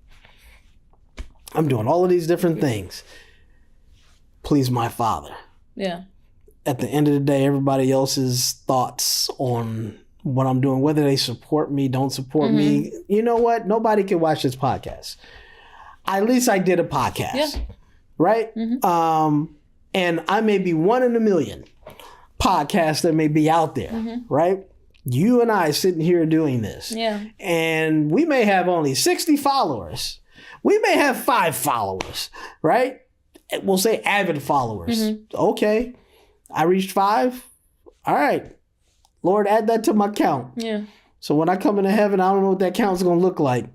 Speaker 1: I'm doing all of these different things. Please my Father.
Speaker 2: Yeah.
Speaker 1: At the end of the day, everybody else's thoughts on what I'm doing, whether they support me, don't support me, you know what? Nobody can watch this podcast. At least I did a podcast.
Speaker 2: Yeah.
Speaker 1: Right?
Speaker 2: Mm-hmm.
Speaker 1: And I may be one in a million podcasts that may be out there, right? You and I sitting here doing this.
Speaker 2: Yeah.
Speaker 1: And we may have only 60 followers. We may have 5 followers, right? We'll say avid followers. Okay. I reached 5. All right. Lord, add that to my count.
Speaker 2: Yeah.
Speaker 1: So when I come into heaven, I don't know what that count's going to look like.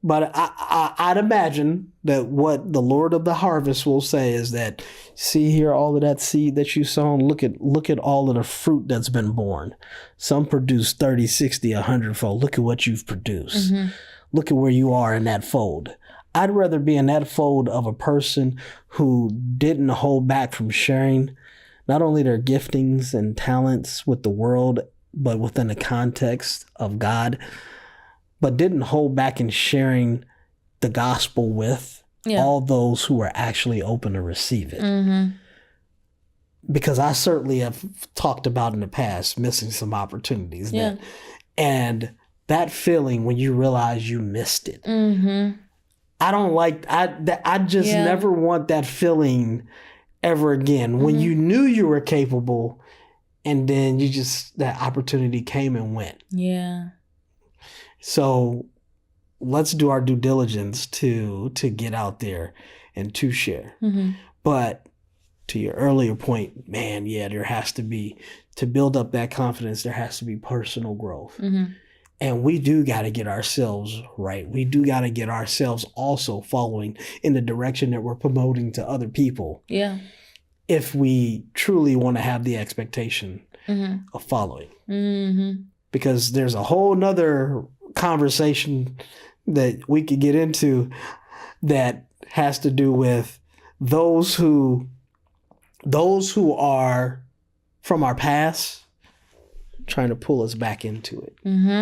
Speaker 1: But I'd imagine that what the Lord of the harvest will say is that, see here, all of that seed that you sown, look at all of the fruit that's been born. Some produce 30, 60, 100-fold. Look at what you've produced. Look at where you are in that fold. I'd rather be in that fold of a person who didn't hold back from sharing not only their giftings and talents with the world, but within the context of God, but didn't hold back in sharing the gospel with all those who are actually open to receive it. Because I certainly have talked about in the past missing some opportunities. And that feeling when you realize you missed it. I don't like, I just never want that feeling ever again. When you knew you were capable and then that opportunity came and went.
Speaker 2: Yeah.
Speaker 1: So let's do our due diligence to get out there and to share. But to your earlier point, man, there has to be, to build up that confidence, there has to be personal growth. And we do got to get ourselves right. We do got to get ourselves also following in the direction that we're promoting to other people.
Speaker 2: Yeah.
Speaker 1: If we truly want to have the expectation of following. Because there's a whole nother conversation that we could get into that has to do with those who are from our past trying to pull us back into it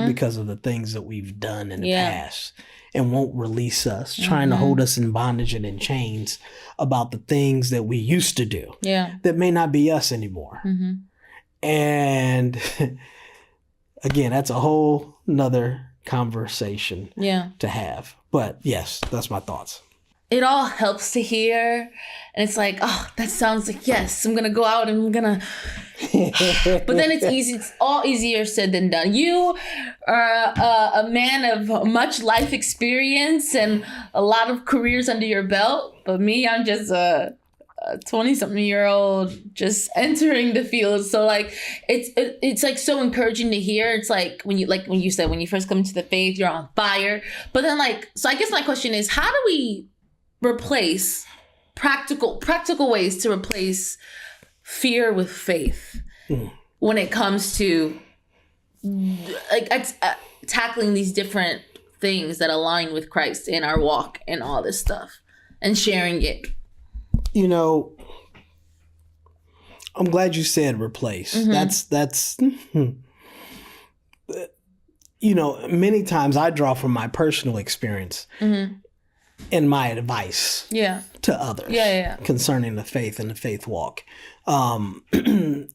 Speaker 1: because of the things that we've done in the past and won't release us, trying to hold us in bondage and in chains about the things that we used to do that may not be us anymore. And again, that's a whole nother conversation to have. But yes, that's my thoughts.
Speaker 2: It all helps to hear. And it's like, oh, that sounds like, yes, I'm going to go out and I'm going to. But then it's easy. It's all easier said than done. You are a man of much life experience and a lot of careers under your belt. But me, I'm just a 20-something-year-old just entering the field. So like it's like so encouraging to hear. It's like when you said when you first come into the faith, you're on fire. But then so I guess my question is, how do we replace practical ways to replace fear with faith when it comes to tackling these different things that align with Christ in our walk and all this stuff and sharing it?
Speaker 1: I'm glad you said replace. That's many times I draw from my personal experience in my advice to others
Speaker 2: Yeah.
Speaker 1: concerning the faith and the faith walk. And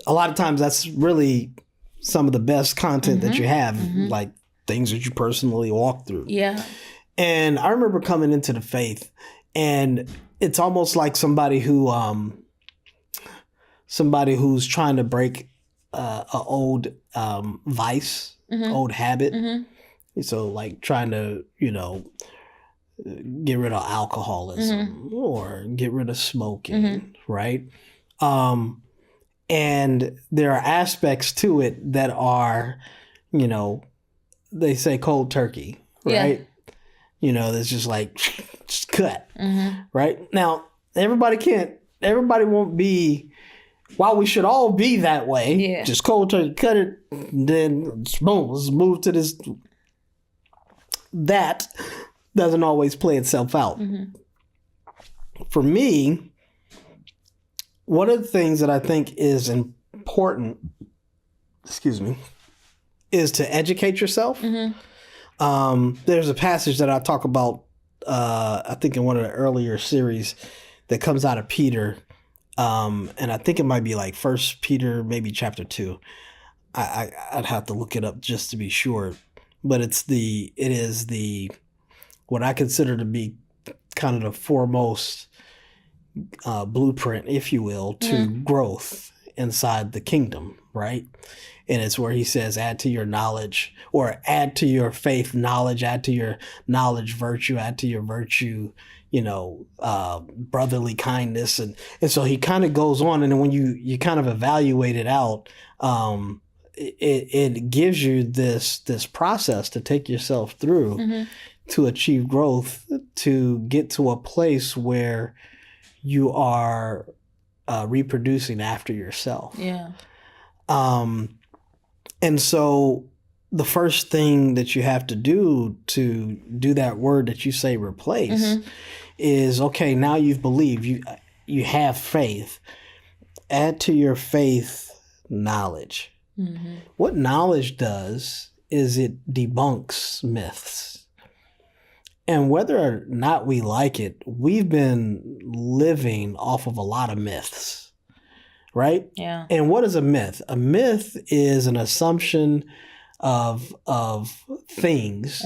Speaker 1: a lot of times that's really some of the best content that you have, like things that you personally walk through.
Speaker 2: Yeah.
Speaker 1: And I remember coming into the faith, and it's almost like somebody who's trying to break a old vice, old habit. So like trying to, get rid of alcoholism or get rid of smoking, right? And there are aspects to it that are, they say cold turkey, right? That's just like, just cut, right? Now, everybody won't be, while we should all be that way, just cold turkey, cut it, then boom, let's move to this. That doesn't always play itself out. For me, one of the things that I think is important, is to educate yourself. There's a passage that I talk about, I think in one of the earlier series, that comes out of Peter. And I think it might be like 1 Peter, maybe chapter 2. I'd have to look it up just to be sure. But it is what I consider to be kind of the foremost blueprint, if you will, to growth inside the kingdom, right? And it's where he says, add to your knowledge, or add to your faith knowledge, add to your knowledge virtue, add to your virtue, brotherly kindness. And so he kind of goes on, and then when you kind of evaluate it out, it gives you this process to take yourself through to achieve growth, to get to a place where you are reproducing after yourself.
Speaker 2: Yeah.
Speaker 1: And so the first thing that you have to do that word that you say replace is, okay, now you've believed, you have faith. Add to your faith knowledge. What knowledge does is it debunks myths. And whether or not we like it, we've been living off of a lot of myths, right?
Speaker 2: Yeah.
Speaker 1: And what is a myth? A myth is an assumption of things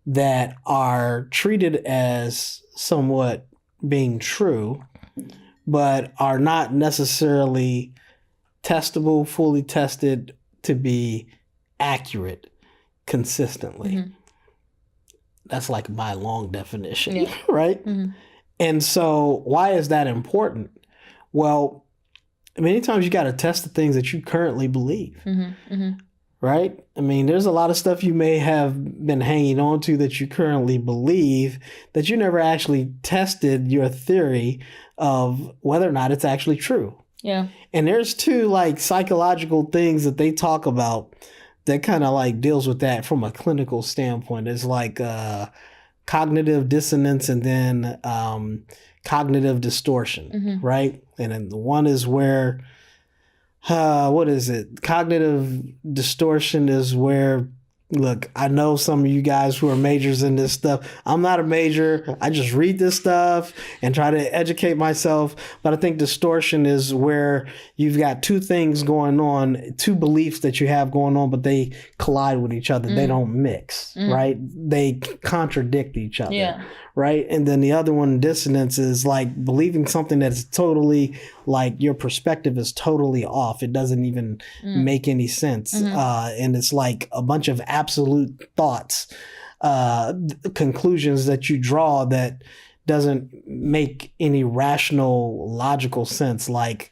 Speaker 1: that are treated as somewhat being true, but are not necessarily testable, fully tested to be accurate consistently. That's like my long definition, right? And so why is that important? Well, many times you got to test the things that you currently believe, right? I mean, there's a lot of stuff you may have been hanging on to that you currently believe that you never actually tested your theory of whether or not it's actually true.
Speaker 2: Yeah.
Speaker 1: And there's two like psychological things that they talk about that kind of like deals with that from a clinical standpoint. It's like cognitive dissonance and then cognitive distortion, right? And then the one is where, what is it? Cognitive distortion is where, look, I know some of you guys who are majors in this stuff. I'm not a major. I just read this stuff and try to educate myself. But I think distortion is where you've got two things going on, two beliefs that you have going on, but they collide with each other. They don't mix, right? They contradict each other, right? And then the other one, dissonance, is like believing something that's totally like your perspective is totally off. It doesn't even make any sense. And it's like a bunch of absolute thoughts, conclusions that you draw that doesn't make any rational, logical sense. Like,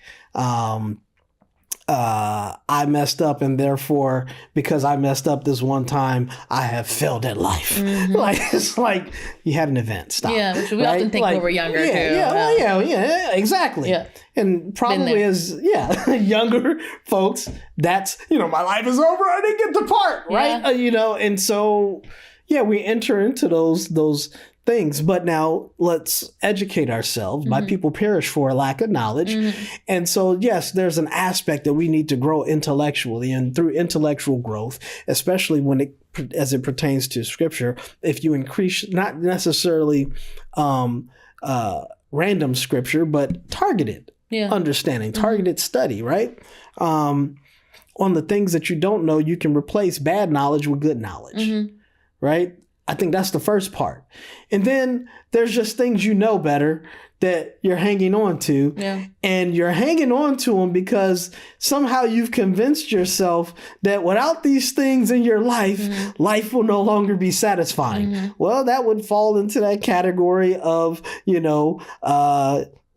Speaker 1: I messed up, and therefore, because I messed up this one time, I have failed at life. Like, it's like you had an event. Stop.
Speaker 2: Yeah, which we often think when we're younger too.
Speaker 1: Yeah, exactly. Yeah. And probably as younger folks, that's, my life is over. I didn't get the part, right? And so, we enter into those things. But now let's educate ourselves. My people perish for a lack of knowledge. And so, yes, there's an aspect that we need to grow intellectually, and through intellectual growth, especially as it pertains to scripture, if you increase not necessarily random scripture, but targeted understanding, targeted study, right? On the things that you don't know, you can replace bad knowledge with good knowledge, right? I think that's the first part. And then there's just things you know better that you're hanging on to. Yeah. And you're hanging on to them because somehow you've convinced yourself that without these things in your life, life will no longer be satisfying. Well, that would fall into that category of,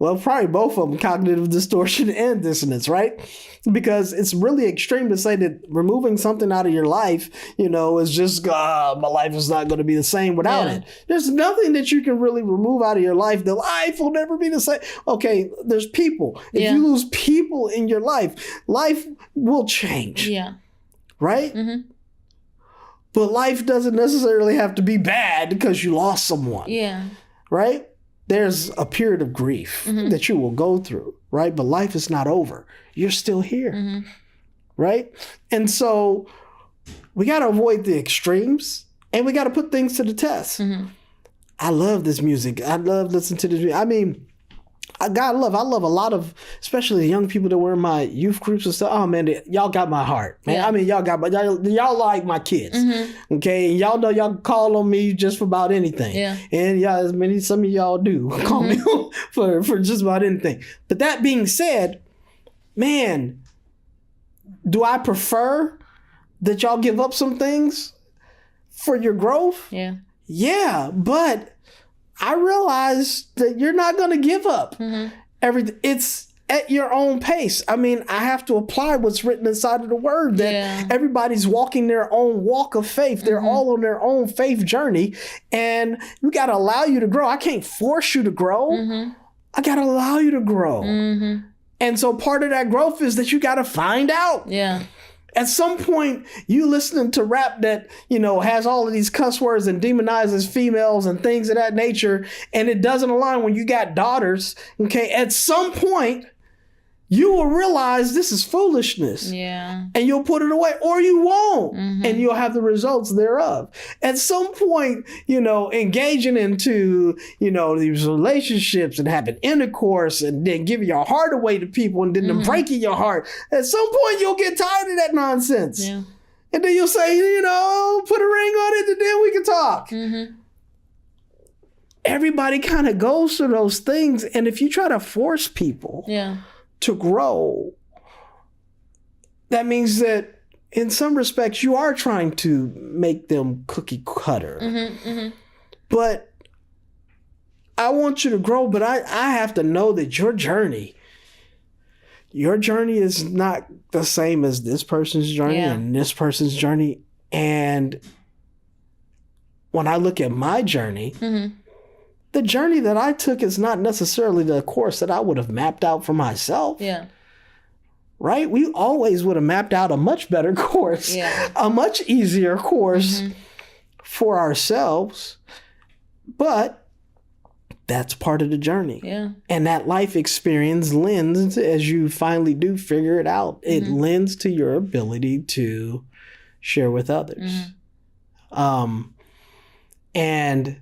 Speaker 1: well, probably both of them, cognitive distortion and dissonance, right? Because it's really extreme to say that removing something out of your life, is just, my life is not going to be the same without it. There's nothing that you can really remove out of your life. The life will never be the same. Okay, there's people. If you lose people in your life will change. Yeah. Right? But life doesn't necessarily have to be bad because you lost someone. Yeah. Right? There's a period of grief that you will go through, right? But life is not over. You're still here, right? And so we got to avoid the extremes, and we got to put things to the test. I love this music. I love listening to this music. I mean, I love a lot of, especially the young people that were in my youth groups and stuff. Oh man, y'all got my heart, man. Yeah. I mean, y'all like my kids, okay? And y'all know y'all can call on me just for about anything. Yeah. And some of y'all do call me for just about anything. But that being said, man, do I prefer that y'all give up some things for your growth? Yeah. Yeah, but I realize that you're not going to give up everything. It's at your own pace. I mean, I have to apply what's written inside of the word, that everybody's walking their own walk of faith. They're all on their own faith journey, and we got to allow you to grow. I can't force you to grow. I got to allow you to grow. And so part of that growth is that you got to find out. Yeah. At some point, you listening to rap that, has all of these cuss words and demonizes females and things of that nature, and it doesn't align when you got daughters, okay? At some point, you will realize this is foolishness. Yeah. And you'll put it away, or you won't, and you'll have the results thereof. At some point, engaging into, these relationships and having intercourse and then giving your heart away to people and then them breaking your heart. At some point, you'll get tired of that nonsense. Yeah. And then you'll say, put a ring on it and then we can talk. Everybody kind of goes through those things. And if you try to force people to grow, that means that in some respects you are trying to make them cookie cutter. But I want you to grow, but I have to know that your journey is not the same as this person's journey and this person's journey. And when I look at my journey, the journey that I took is not necessarily the course that I would have mapped out for myself. Yeah. Right? We always would have mapped out a much better course, a much easier course for ourselves. But that's part of the journey. Yeah. And that life experience lends, as you finally do figure it out, it lends to your ability to share with others. And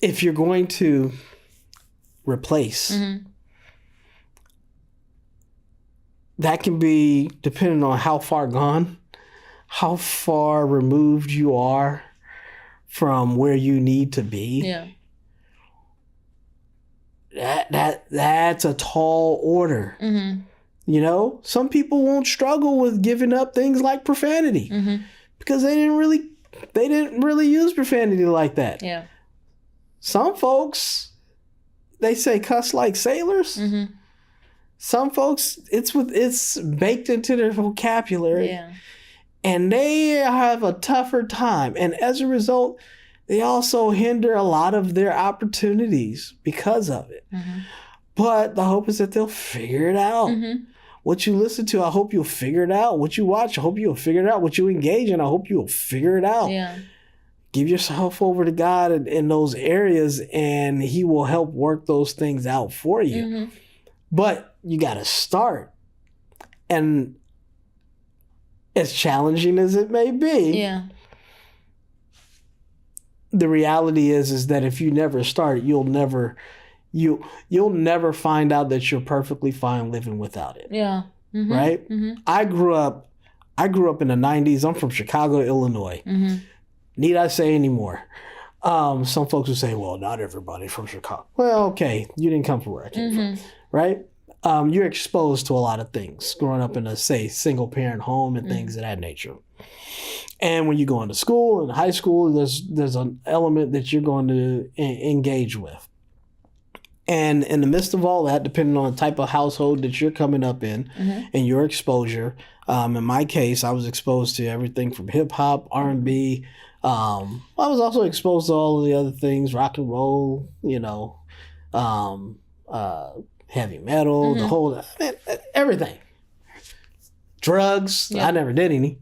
Speaker 1: if you're going to replace, that can be depending on how far gone, how far removed you are from where you need to be. Yeah. That's a tall order. Some people won't struggle with giving up things like profanity because they didn't really use profanity like that. Yeah. Some folks, they say cuss like sailors. Some folks, it's baked into their vocabulary. Yeah. And they have a tougher time. And as a result, they also hinder a lot of their opportunities because of it. But the hope is that they'll figure it out. What you listen to, I hope you'll figure it out. What you watch, I hope you'll figure it out. What you engage in, I hope you'll figure it out.
Speaker 2: Yeah.
Speaker 1: Give yourself over to God in those areas, and he will help work those things out for you.
Speaker 2: Mm-hmm.
Speaker 1: But you got to start. And as challenging as it may be,
Speaker 2: Yeah.
Speaker 1: the reality is that if you never start, you'll never find out that you're perfectly fine living without it.
Speaker 2: Yeah. Mm-hmm.
Speaker 1: Right?
Speaker 2: Mm-hmm.
Speaker 1: I grew up in the 90s. I'm from Chicago, Illinois.
Speaker 2: Mm-hmm.
Speaker 1: Need I say any more? Some folks would say, well, not everybody from Chicago. Well, okay, you didn't come from where I came from, right? You're exposed to a lot of things growing up in a, say, single parent home and things of that nature. And when you go into school and high school, there's an element that you're going to engage with. And in the midst of all that, depending on the type of household that you're coming up in and your exposure, in my case, I was exposed to everything from hip hop, R&B. I was also exposed to all of the other things, rock and roll, heavy metal, the whole, everything. Drugs, I never did any.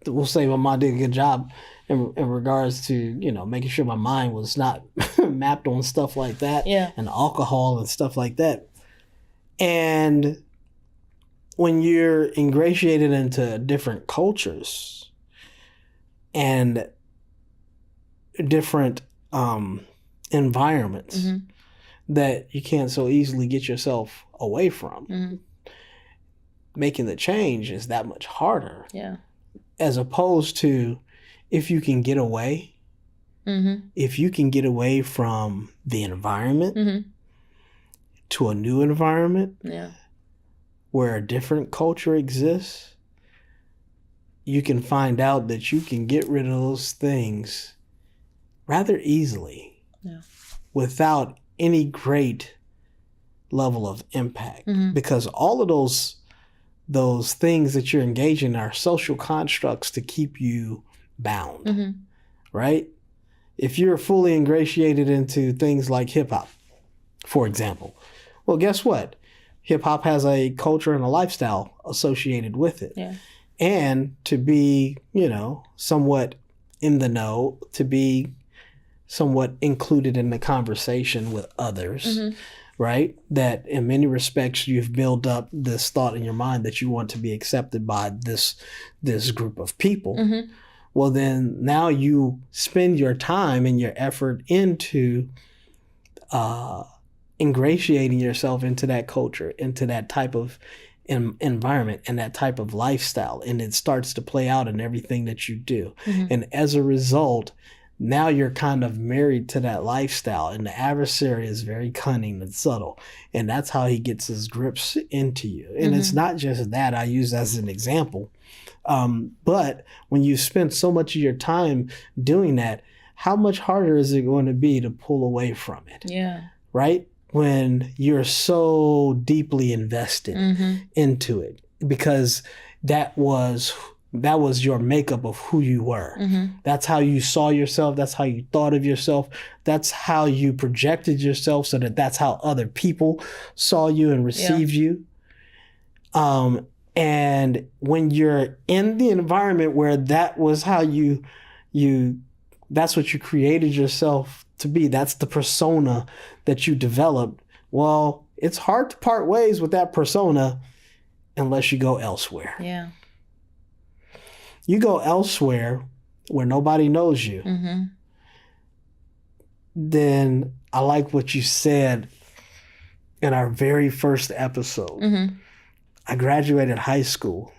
Speaker 1: We'll say my mom did a good job in regards to, making sure my mind was not mapped on stuff like that and alcohol and stuff like that. And when you're ingratiated into different cultures and different environments that you can't so easily get yourself away from, making the change is that much harder.
Speaker 2: Yeah.
Speaker 1: As opposed to if you can get away, if you can get away from the environment to a new environment where a different culture exists, you can find out that you can get rid of those things rather easily without any great level of impact. Because all of those things that you're engaging in are social constructs to keep you bound, right? If you're fully ingratiated into things like hip hop, for example, well, guess what? Hip hop has a culture and a lifestyle associated with it. Yeah. And to be, somewhat in the know, to be somewhat included in the conversation with others, right? That in many respects, you've built up this thought in your mind that you want to be accepted by this group of people. Well, then now you spend your time and your effort into ingratiating yourself into that culture, into that type of environment and that type of lifestyle. And it starts to play out in everything that you do. And as a result, now you're kind of married to that lifestyle, and the adversary is very cunning and subtle. And that's how he gets his grips into you. And it's not just that I use as an example. But when you spend so much of your time doing that, how much harder is it going to be to pull away from it? Yeah. Right? When you're so deeply invested into it, because that was your makeup of who you were. That's how you saw yourself. That's how you thought of yourself. That's how you projected yourself, so that's how other people saw you and received you. And when you're in the environment where that was how that's what you created yourself to be, that's the persona that you developed, well, it's hard to part ways with that persona unless you go elsewhere. Yeah. You go elsewhere where nobody knows you, then I like what you said in our very first episode. I graduated high school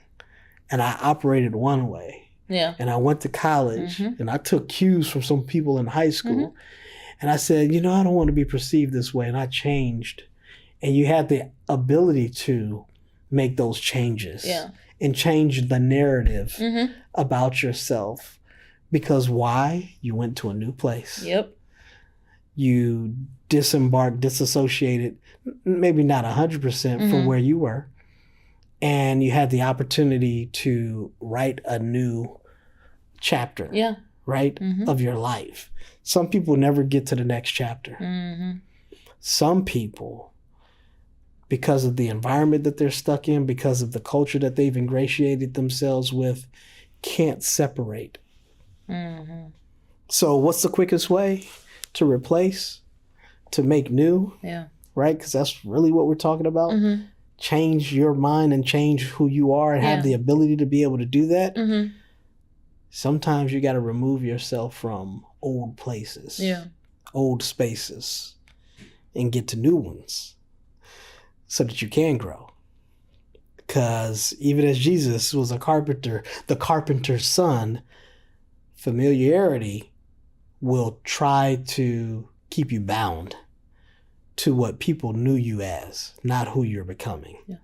Speaker 1: and I operated one way. Yeah. And I went to college and I took cues from some people in high school. And I said, I don't want to be perceived this way. And I changed. And you had the ability to make those changes. Yeah. And change the narrative about yourself. Because why? You went to a new place. Yep. You disassociated, maybe not 100% from where you were. And you had the opportunity to write a new chapter, right, of your life. Some people never get to the next chapter. Some people because of the environment that they're stuck in, because of the culture that they've ingratiated themselves with, can't separate.
Speaker 2: Mm-hmm.
Speaker 1: So what's the quickest way to replace, to make new?
Speaker 2: Yeah.
Speaker 1: Right? Because that's really what we're talking about.
Speaker 2: Mm-hmm.
Speaker 1: Change your mind and change who you are and have the ability to be able to do that.
Speaker 2: Mm-hmm.
Speaker 1: Sometimes you got to remove yourself from old places, old spaces, and get to new ones so that you can grow. Because even as Jesus was a carpenter, the carpenter's son, familiarity will try to keep you bound to what people knew you as, not who you're becoming.
Speaker 2: Yeah.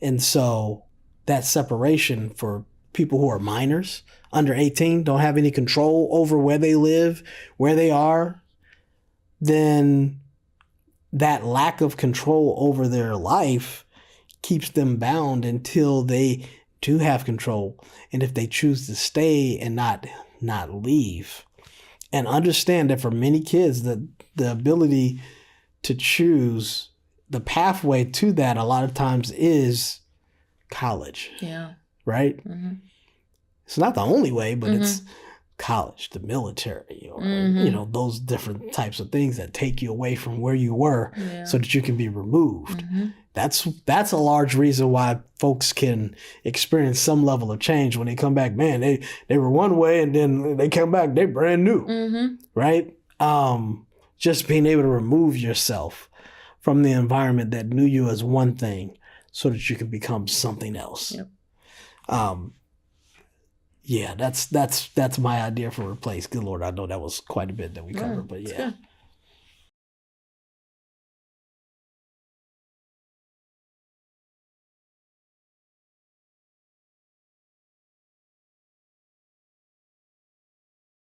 Speaker 1: And so that separation for people who are minors, under 18, don't have any control over where they live, where they are, then that lack of control over their life keeps them bound until they do have control. And if they choose to stay and not leave, and understand that for many kids, the ability to choose the pathway to that a lot of times is college.
Speaker 2: Yeah.
Speaker 1: Right?
Speaker 2: Mm-hmm.
Speaker 1: It's not the only way, but it's college, the military, or those different types of things that take you away from where you were so that you can be removed. That's a large reason why folks can experience some level of change when they come back. Man, they were one way and then they come back, they brand new. Right? Just being able to remove yourself from the environment that knew you as one thing so that you can become something else.
Speaker 2: Yep.
Speaker 1: Yeah, that's my idea for replace. Good Lord, I know that was quite a bit that we covered, but yeah.